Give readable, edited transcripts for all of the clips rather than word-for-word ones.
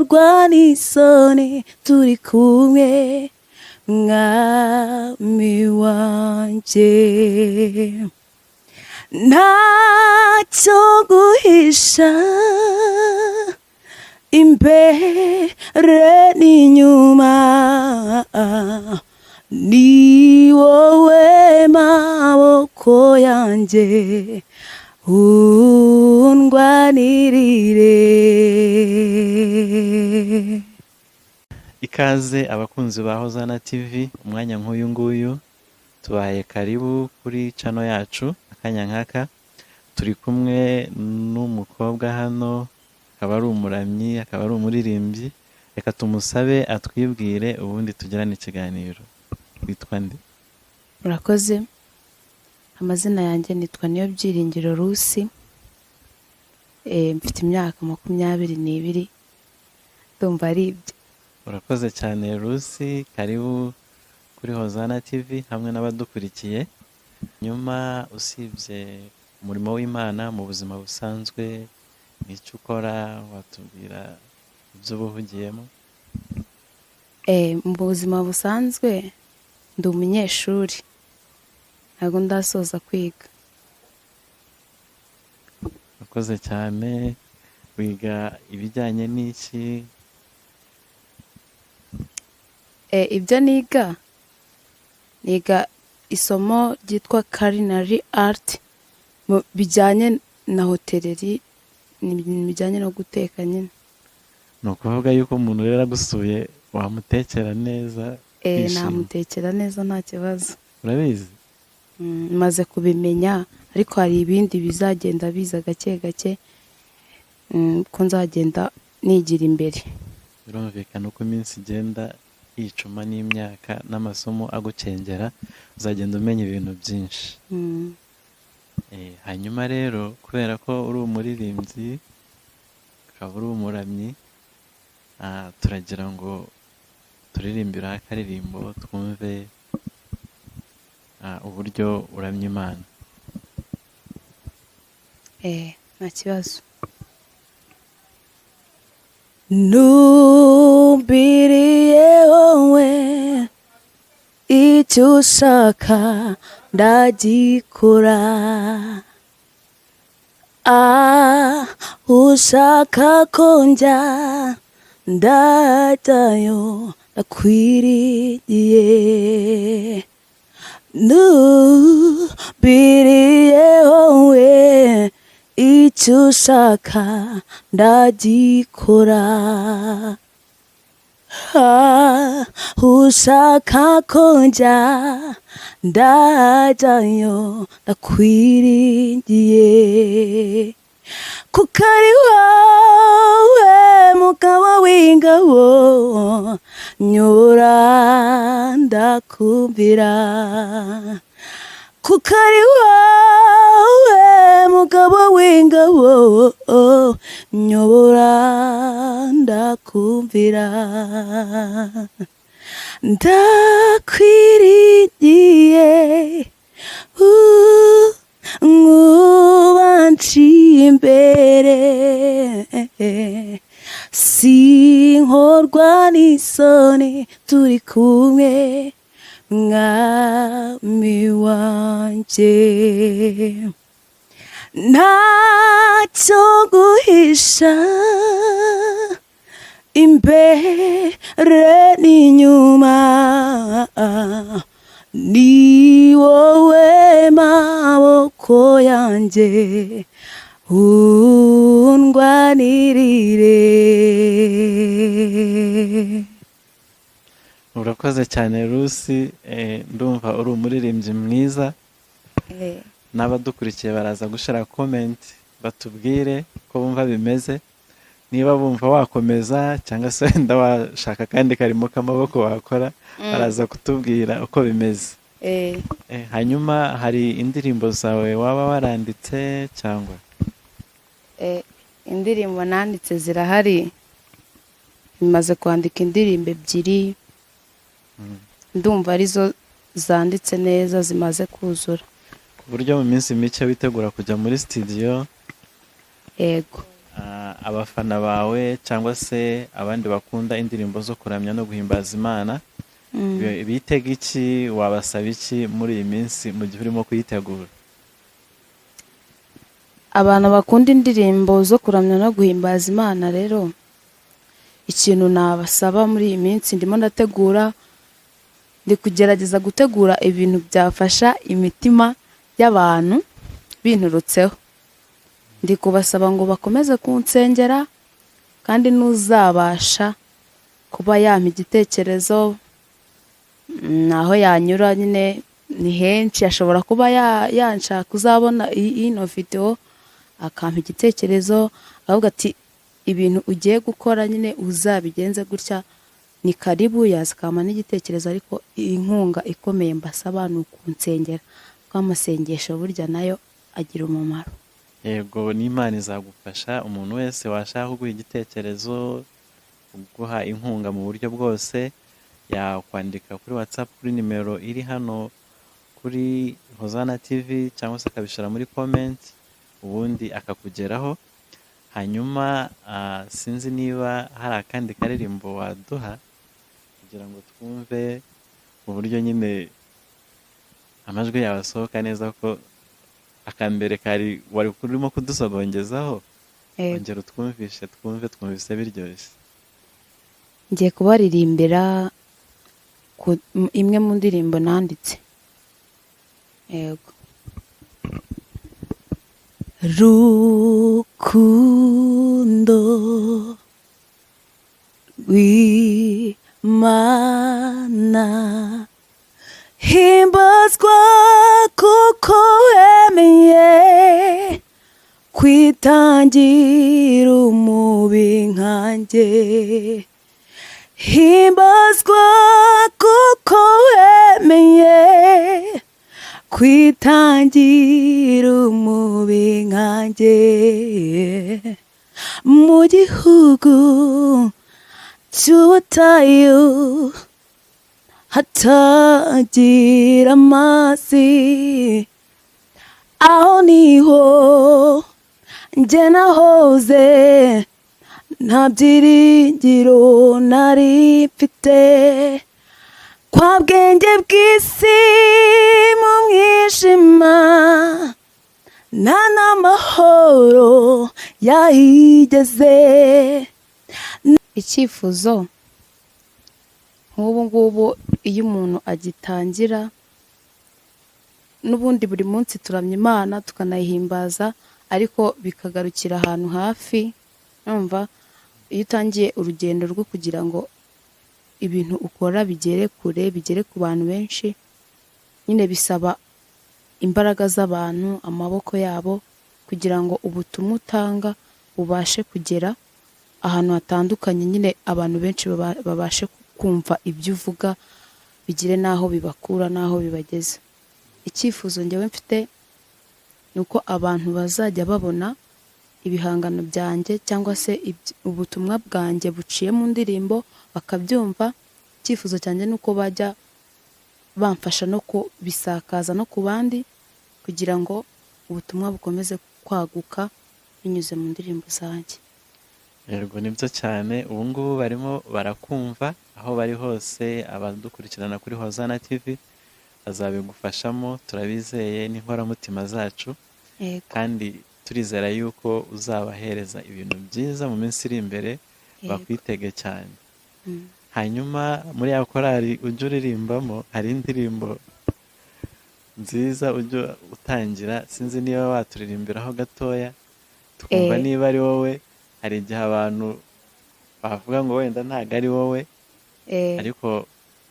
sinkorwa n'isoni turi kumwe mwami wanje ntacyo guhisha imbere n'inyuma ni wowe maboko yanjye undwanirire. Ikaze abakunzi ba Hozana TV, umwanya nk'uyu nguyu tubaye karibu kuri channel yacu. Akanya nkaka turi kumwe n'umukobwa hano, akaba ari umuramyi, akaba ari umuririmbyi. Reka tumusabe atwibwire ubundi tugirane ikiganiro. Witwa nde? Murakoze. Amazina yanjye nitwa Niyobyiringiro Rusi. Mfite imyaka 22. Ndumva ari ibyo. Urakoze cyane Rusi, karibu kuri Hozana TV hamwe n'abadukurikiye. Nyuma usibye umurimo w'Imana mu buzima busanzwe, n'icyo ukora watubwira ibyo buhugiyemo? Mu buzima busanzwe ndi umunyeshuri, ntabwo ndasoza kwiga. Urakoze cyane. Wiga ibijyanye n'iki? Ibyo niga isomo ryitwa culinary art, bijyanye na hoteleri, bijyanye no guteka nyine. Ni ukuvuga yuko umuntu rero agusuye wamutekera neza? Namutekera neza nta kibazo. Urabizi? Maze kubimenya, ariko hari ibindi bizagenda biza gake gake ko nzagenda nigira imbere. Birumvikana uko iminsi igenda yicuma n'imyaka n'amasomo agucengera, uzagenda umenya ibintu byinshi. Hanyuma rero kubera ko uri umuririmbyi ukaba uri umuramyi, turagira ngo turirimbira akaririmbo twumve uburyo uramya Imana. Nta kibazo. Numbiriye wowe icyo ushaka ndagikora, ushaka ko njya ndajyayo ndakwiriye. Numbiriye wowe icyo ushaka ndagikora, ushaka ko njya ndajyayo ndakwiriye. Kuko ari wowe mugabo w'ingabo, nyura ndakumvira. Kuko ari wowe mugabo w'ingabo, nyobora ndakumvira. Ndakwiriye nkuba nciye imbere, sinkorwa n'isoni turi kumwe mwami wanje. Ntacyo guhisha imbere n'inyuma, ni wowe maboko yanjye undwanirire. Urakoze cyane Rusi. Ndumva uri umuririmbyi mwiza. N'abadukurikiye baraza gushira comment batubwire ko bumva bimeze, niba bumva wakomeza cyangwa se wenda washaka kandi karimo k'amaboko wakora, baraza kutubwira uko bimeze. Hanyuma hari indirimbo zawe waba waranditse cyangwa? Indirimbo nanditse zirahari, bimaze kwandika indirimbo 2, ndumva arizo zanditse neza zimaze kuzura. Ku buryo mu minsi mike witegura kujya muri studio? Yego. abafana bawe cyangwa se abandi bakunda indirimbo zo kuramya no guhimbaza Imana bitega iki, wabasaba iki muri iyi minsi mu gihe urimo kuyitegura? Abantu bakunda indirimbo zo kuramya no guhimbaza Imana rero, ikintu nabasaba muri iyi minsi, ndimo ndategura, ndi kugerageza gutegura ibintu byafasha imitima y'abantu binturutseho. Ndi kubasaba ngo bakomeze kunsengera, kandi n'uzabasha kuba yampa igitekerezo naho yanyura, nyine ni henshi, ashobora kuba yanshaka kuzabona ino video akampa igitekerezo avuga ati ibintu ugiye gukora nyine uzabigenze gutya, ni karibu, yazikama n'igitekerezo. Ariko inkunga ikomeye mbasaba ni ukunsengera, kuko amasengesho burya nayo agira umumaro. Yego, n'Imana izagufasha. Umuntu wese washaka kuguha igitekerezo, kuguha inkunga mu buryo bwose, yakwandika kuri WhatsApp kuri nimero iri hano kuri Hozana TV, cyangwa se akabishyira muri comment, ubundi akakugeraho. Hanyuma sinzi niba hari akandi karirimbo waduha kugira ngo twumve mu buryo nyine amajwi yawe asohoka neza, ko akambere kari wari kurimo kudusogongezaho, ongera utwumvishe twumvise biryoshye. Ngiye kubaririmbira imwe mu ndirimbo nanditse. Yego. Rukundo rw'Imana, himbazwa kuko wemeye kwitangira umubi nkanjye. Himbazwa kuko wemeye kwitangira umubi nkanjye. Mu gihugu cy'ubutayu hatagira amazi, aho niho njye nahoze, nta byiringiro nari mfite. Kwa bwenge bw'isi mu mwijima, nta n'amahoro yahigeze. Icyifuzo nk'ubu ngubu, iyo umuntu agitangira, n'ubundi buri munsi turamya Imana tukanayihimbaza, ariko bikagarukira ahantu hafi. Umva, iyo utangiye urugendo rwo kugira ngo ibintu ukora bigere kure, bigere ku bantu benshi, nyine bisaba imbaraga z'abantu, amaboko yabo, kugira ngo ubutumwa utanga bubashe kugera ahantu hatandukanye, nyine abantu benshi babashe kumva ibyo uvuga, bigire n'aho bibakura n'aho bibageza. Icyifuzo njyewe mfite ni uko abantu bazajya babona ibihangano byanjye, cyangwa se ubutumwa bwanjye buciye mu ndirimbo bakabyumva. Icyifuzo cyanjye ni uko bajya bamfasha no kubisakaza no ku bandi, kugira ngo ubutumwa bukomeze kwaguka binyuze mu ndirimbo zanjye. Yego, nibyo cyane. Ubu ngubu barimo barakumva aho bari hose. Abadukurikirana kuri Hozana TV azabigufashamo, turabizeye n'inkoramutima zacu. Kandi turizera yuko uzabahereza ibintu byiza mu minsi iri imbere, bakwitege cyane. Hanyuma muri ya korali ujya uririmbamo, hari indirimbo nziza ujya utangira, sinzi niba waturirimbiraho gatoya twumva niba ari wowe. Hari igihe abantu bavuga ngo wenda ntabwo ari wowe, ariko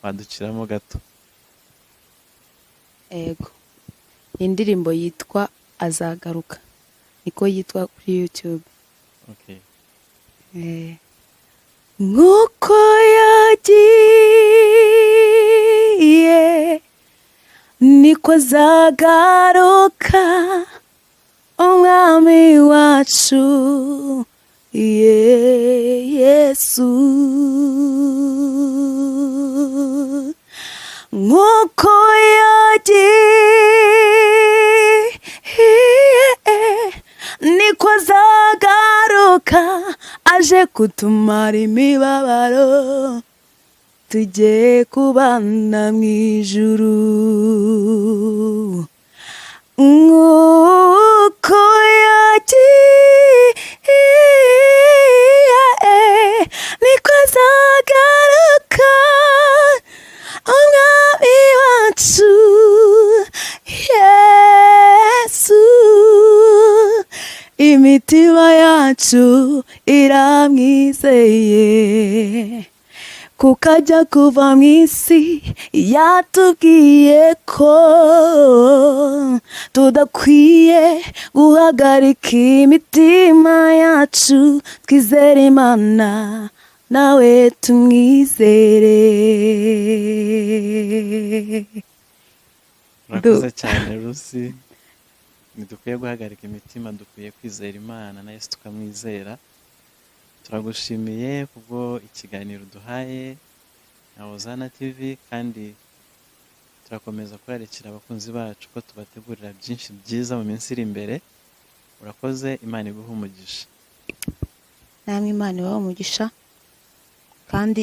waduciramo gato. Yego, indirimbo yitwa Azagaruka, niko yitwa kuri YouTube. Nk'uko yagiye niko azagaruka, umwami wacu Yesu. Nk'uko yagiye niko azagaruka, kutumara imibabaro tujye kubana mu ijuru nk'uko yagiye niko azagaruka umwami wacu Yesu imitima yacu iramwizeye kuko ajya kuva mu isi yatubwiye ko tudakwiye guhagarika imitima yacu twizere Imana nawe tumwizere. Murakoze cyane Rusi, ntidukwiye guhagarika imitima, dukwiye kwizera Imana na Yesu tukamwizera. Turagushimiye kubwo ikiganiro duhaye na Hozana TV, kandi turakomeza kurarikira abakunzi bacu ko tubategurira byinshi byiza mu minsi iri imbere. Urakoze, Imana iguhe umugisha. Namwe Imana ibahe umugisha, kandi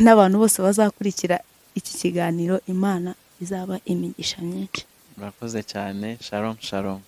n'abantu bose bazakurikira iki kiganiro Imana izaba imigisha myinshi. Murakoze cyane. Shalom shalom.